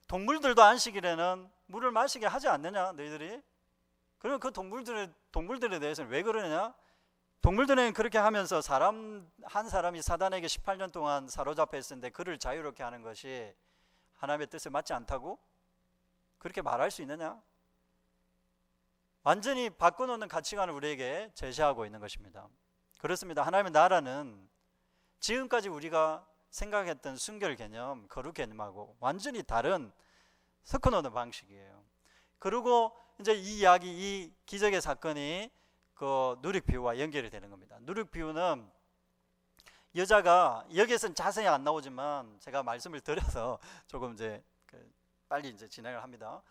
동물들도 안식일에는 물을 마시게 하지 않느냐 너희들이? 그러면 그 동물들에 대해서는 왜 그러느냐? 동물들은 그렇게 하면서 한 사람이 사단에게 18년 동안 사로잡혀 있었는데 그를 자유롭게 하는 것이 하나님의 뜻에 맞지 않다고? 그렇게 말할 수 있느냐? 완전히 바꿔놓는 가치관을 우리에게 제시하고 있는 것입니다. 그렇습니다. 하나님의 나라는 지금까지 우리가 생각했던 순결 개념, 거룩 개념하고 완전히 다른 섞어놓는 방식이에요. 그리고 이제 이 이야기, 이 기적의 사건이 그 누룩비유와 연결이 되는 겁니다. 누룩비유는 여자가, 여기에서는 자세히 안 나오지만 제가 말씀을 드려서 조금 이제 빨리 이제 진행을 합니다.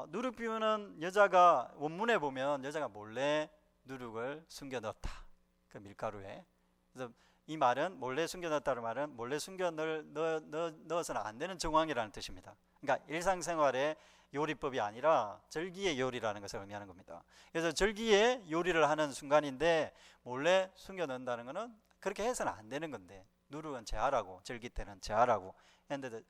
누룩비유는 여자가, 원문에 보면 여자가 몰래 누룩을 숨겨 넣었다, 그 밀가루에. 그래서 이 말은, 몰래 숨겨 넣었다는 말은 몰래 숨겨 넣어서는 안 되는 정황이라는 뜻입니다. 그러니까 일상생활의 요리법이 아니라 절기의 요리라는 것을 의미하는 겁니다. 그래서 절기의 요리를 하는 순간인데 몰래 숨겨 넣는다는 것은 그렇게 해서는 안 되는 건데, 누룩은 제하라고, 절기 때는 제하라고 했는데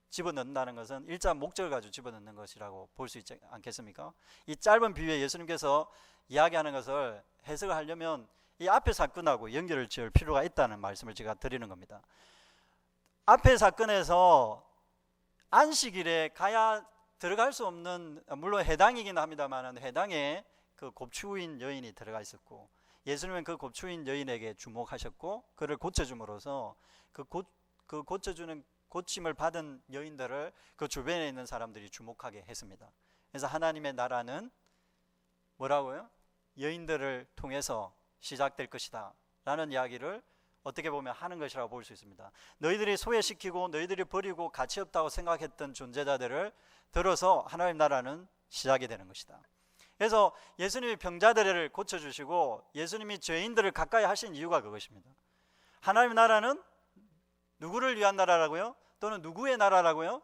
집어넣는다는 것은 일자 목적을 가지고 집어넣는 것이라고 볼 수 있지 않겠습니까? 이 짧은 비유에 예수님께서 이야기하는 것을 해석을 하려면 이 앞의 사건하고 연결을 지을 필요가 있다는 말씀을 제가 드리는 겁니다. 앞의 사건에서 안식일에 가야 들어갈 수 없는, 물론 해당이긴 합니다만 해당에 그 곱추인 여인이 들어가 있었고, 예수님은 그 곱추인 여인에게 주목하셨고 그를 고쳐줌으로써 그 고쳐주는, 고침을 받은 여인들을 그 주변에 있는 사람들이 주목하게 했습니다. 그래서 하나님의 나라는 뭐라고요? 여인들을 통해서 시작될 것이다 라는 이야기를 어떻게 보면 하는 것이라고 볼 수 있습니다. 너희들이 소외시키고 너희들이 버리고 가치 없다고 생각했던 존재자들을 들어서 하나님의 나라는 시작이 되는 것이다. 그래서 예수님이 병자들을 고쳐주시고 예수님이 죄인들을 가까이 하신 이유가 그것입니다. 하나님의 나라는 누구를 위한 나라라고요? 또는 누구의 나라라고요?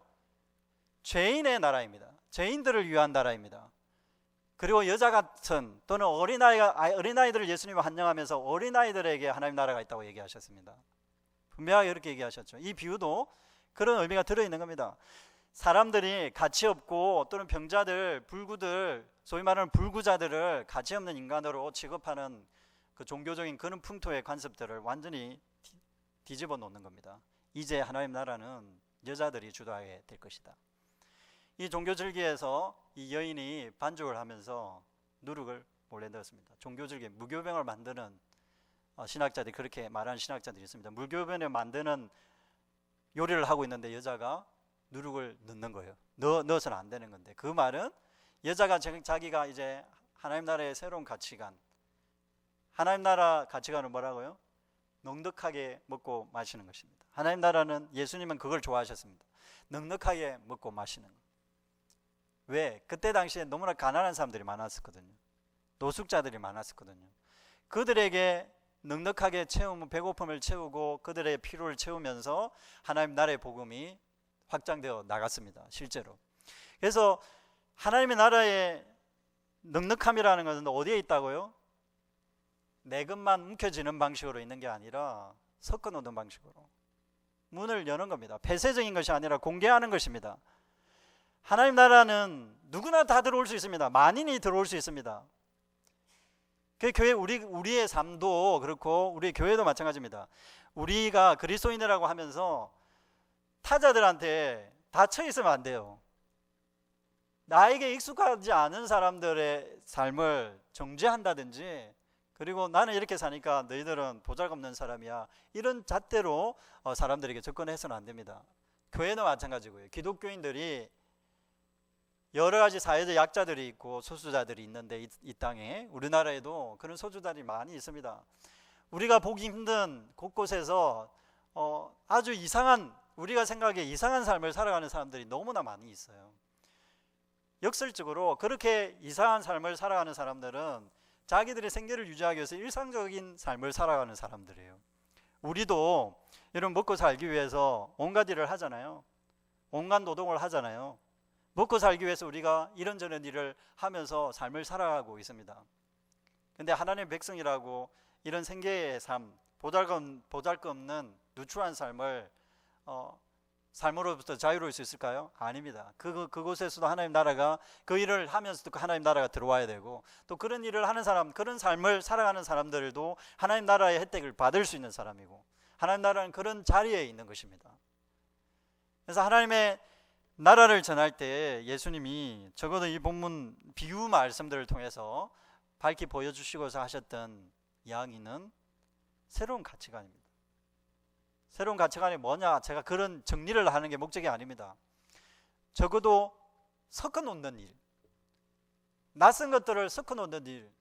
죄인의 나라입니다. 죄인들을 위한 나라입니다. 그리고 여자 같은, 또는 어린아이들을 예수님이 환영하면서 어린아이들에게 하나님 나라가 있다고 얘기하셨습니다. 분명하게 그렇게 얘기하셨죠. 이 비유도 그런 의미가 들어있는 겁니다. 사람들이 가치 없고 또는 병자들, 불구들, 소위 말하는 불구자들을 가치 없는 인간으로 취급하는 그 종교적인 그런 풍토의 관습들을 완전히 뒤집어 놓는 겁니다. 이제 하나님 나라는 여자들이 주도하게 될 것이다. 이 종교절기에서 이 여인이 반죽을 하면서 누룩을 몰래 넣었습니다. 종교절기, 무교병을 만드는 신학자들이, 그렇게 말하는 신학자들이 있습니다. 무교병을 만드는 요리를 하고 있는데 여자가 누룩을 넣는 거예요. 넣어서는 안 되는 건데, 그 말은 여자가 자기가 이제 하나님 나라의 새로운 가치관, 하나님 나라 가치관은 뭐라고요? 넉넉하게 먹고 마시는 것입니다. 하나님 나라는, 예수님은 그걸 좋아하셨습니다. 넉넉하게 먹고 마시는 것. 왜? 그때 당시에 너무나 가난한 사람들이 많았었거든요. 노숙자들이 많았었거든요. 그들에게 넉넉하게 채우면 배고픔을 채우고 그들의 필요를 채우면서 하나님 나라의 복음이 확장되어 나갔습니다. 실제로. 그래서 하나님의 나라의 넉넉함이라는 것은 어디에 있다고요? 내 것만 움켜쥐는 방식으로 있는 게 아니라 섞어 놓는 방식으로 문을 여는 겁니다. 폐쇄적인 것이 아니라 공개하는 것입니다. 하나님 나라는 누구나 다 들어올 수 있습니다. 만인이 들어올 수 있습니다. 그 교회, 우리의 삶도 그렇고 우리 교회도 마찬가지입니다. 우리가 그리스도인이라고 하면서 타자들한테 닫혀 있으면 안 돼요. 나에게 익숙하지 않은 사람들의 삶을 정죄한다든지, 그리고 나는 이렇게 사니까 너희들은 보잘것없는 사람이야, 이런 잣대로 사람들에게 접근해서는 안 됩니다. 교회도 마찬가지고요. 기독교인들이 여러 가지 사회적 약자들이 있고 소수자들이 있는데, 이 땅에, 우리나라에도 그런 소수자들이 많이 있습니다. 우리가 보기 힘든 곳곳에서 아주 이상한, 우리가 생각하기에 이상한 삶을 살아가는 사람들이 너무나 많이 있어요. 역설적으로 그렇게 이상한 삶을 살아가는 사람들은 자기들의 생계를 유지하기 위해서 일상적인 삶을 살아가는 사람들이에요. 우리도 이런 먹고 살기 위해서 온갖 일을 하잖아요. 온갖 노동을 하잖아요. 먹고 살기 위해서 우리가 이런저런 일을 하면서 삶을 살아가고 있습니다. 근데 하나님의 백성이라고 이런 생계의 삶, 보잘것없는 누추한 삶으로부터 자유로울 수 있을까요? 아닙니다. 그곳에서도 하나님 나라가, 그 일을 하면서도 하나님 나라가 들어와야 되고, 또 그런 일을 하는 사람, 그런 삶을 살아가는 사람들도 하나님 나라의 혜택을 받을 수 있는 사람이고, 하나님 나라는 그런 자리에 있는 것입니다. 그래서 하나님의 나라를 전할 때 예수님이 적어도 이 본문 비유 말씀들을 통해서 밝히 보여주시고서 하셨던 이야기는 새로운 가치관입니다. 새로운 가치관이 뭐냐? 제가 그런 정리를 하는 게 목적이 아닙니다. 적어도 섞어놓는 일, 낯선 것들을 섞어놓는 일,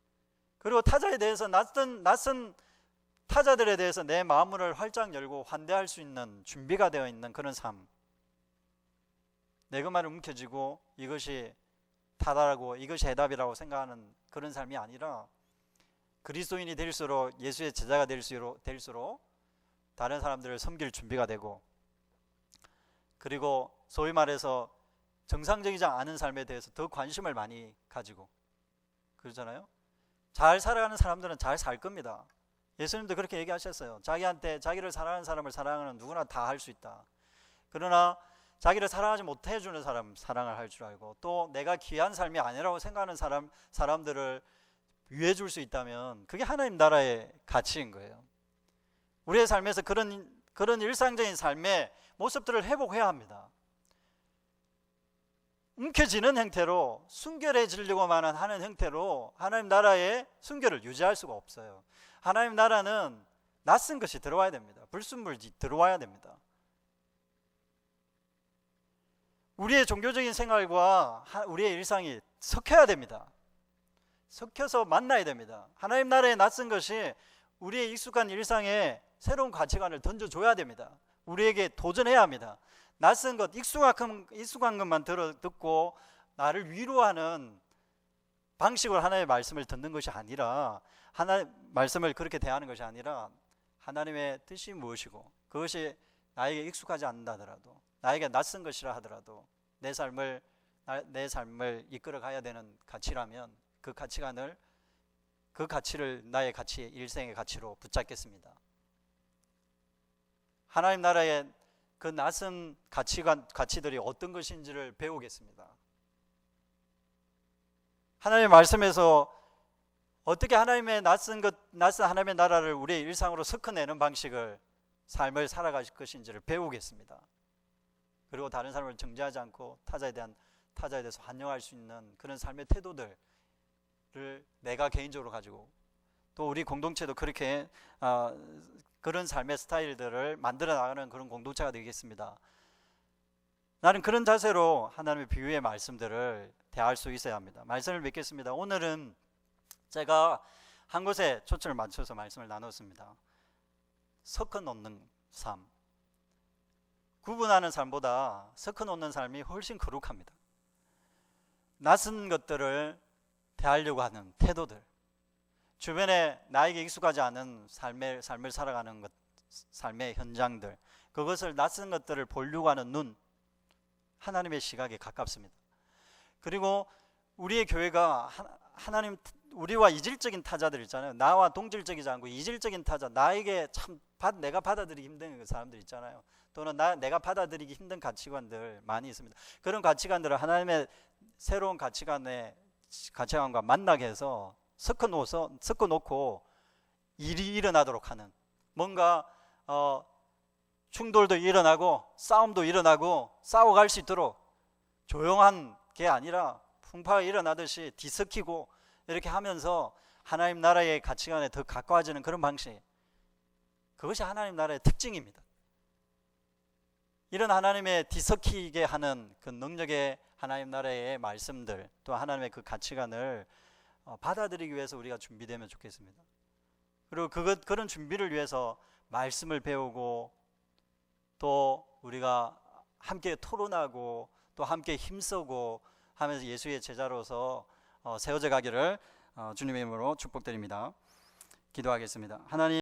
그리고 타자에 대해서 낯선 타자들에 대해서 내 마음을 활짝 열고 환대할 수 있는 준비가 되어 있는 그런 삶. 내 것만 움켜쥐고 이것이 타다라고, 이것이 해답이라고 생각하는 그런 삶이 아니라, 그리스도인이 될수록, 예수의 제자가 될수록 다른 사람들을 섬길 준비가 되고, 그리고 소위 말해서 정상적이지 않은 삶에 대해서 더 관심을 많이 가지고, 그러잖아요. 잘 살아가는 사람들은 잘 살 겁니다. 예수님도 그렇게 얘기하셨어요. 자기를 사랑하는 사람을 사랑하는 누구나 다 할 수 있다. 그러나 자기를 사랑하지 못해주는 사람 사랑을 할 줄 알고, 또 내가 귀한 삶이 아니라고 생각하는 사람들을 위해 줄 수 있다면 그게 하나님 나라의 가치인 거예요. 우리의 삶에서 그런 일상적인 삶의 모습들을 회복해야 합니다. 움켜쥐는 형태로, 순결해지려고만 하는 형태로 하나님 나라의 순결을 유지할 수가 없어요. 하나님 나라는 낯선 것이 들어와야 됩니다. 불순물이 들어와야 됩니다. 우리의 종교적인 생활과 우리의 일상이 섞여야 됩니다. 섞여서 만나야 됩니다. 하나님 나라의 낯선 것이 우리의 익숙한 일상에 새로운 가치관을 던져줘야 됩니다. 우리에게 도전해야 합니다. 낯선 것, 익숙한 것만 듣고 나를 위로하는 방식으로 하나님의 말씀을 듣는 것이 아니라, 하나님의 말씀을 그렇게 대하는 것이 아니라, 하나님의 뜻이 무엇이고 그것이 나에게 익숙하지 않는다 하더라도, 나에게 낯선 것이라 하더라도 내 삶을 이끌어 가야 되는 가치라면 그 가치를 나의 가치, 일생의 가치로 붙잡겠습니다. 하나님 나라의 그 낯선 가치들이 어떤 것인지를 배우겠습니다. 하나님의 말씀에서 어떻게 하나님의 낯선 하나님의 나라를 우리의 일상으로 섞어내는 삶을 살아갈 것인지를 배우겠습니다. 그리고 다른 사람을 정죄하지 않고 타자에 대해서 환영할 수 있는 그런 삶의 태도들을 내가 개인적으로 가지고, 또 우리 공동체도 그렇게 그런 삶의 스타일들을 만들어 나가는 그런 공동체가 되겠습니다. 나는 그런 자세로 하나님의 비유의 말씀들을 대할 수 있어야 합니다. 말씀을 맺겠습니다. 오늘은 제가 한 곳에 초점을 맞춰서 말씀을 나눴습니다. 섞어놓는 삶. 구분하는 삶보다 섞어놓는 삶이 훨씬 거룩합니다. 낯선 것들을 대하려고 하는 태도들, 주변에 나에게 익숙하지 않은 삶을 살아가는 삶의 현장들, 그것을 낯선 것들을 보려고 하는 눈, 하나님의 시각에 가깝습니다. 그리고 우리의 교회가 우리와 이질적인 타자들 있잖아요. 나와 동질적이지 않고 이질적인 타자, 나에게 참 내가 받아들이기 힘든 사람들 있잖아요. 또는 내가 받아들이기 힘든 가치관들 많이 있습니다. 그런 가치관들을 하나님의 새로운 가치관과 만나게 해서 섞어놓고 일이 일어나도록 하는, 뭔가 충돌도 일어나고 싸움도 일어나고 싸워갈 수 있도록, 조용한 게 아니라 풍파가 일어나듯이 뒤섞이고 이렇게 하면서 하나님 나라의 가치관에 더 가까워지는 그런 방식, 그것이 하나님 나라의 특징입니다. 이런 하나님의 뒤섞이게 하는 그 능력의 하나님 나라의 말씀들, 또 하나님의 그 가치관을 받아들이기 위해서 우리가 준비되면 좋겠습니다. 그리고 그런 준비를 위해서 말씀을 배우고, 또 우리가 함께 토론하고 또 함께 힘쓰고 하면서 예수의 제자로서 세워져 가기를 주님의 이름으로 축복드립니다. 기도하겠습니다. 하나님,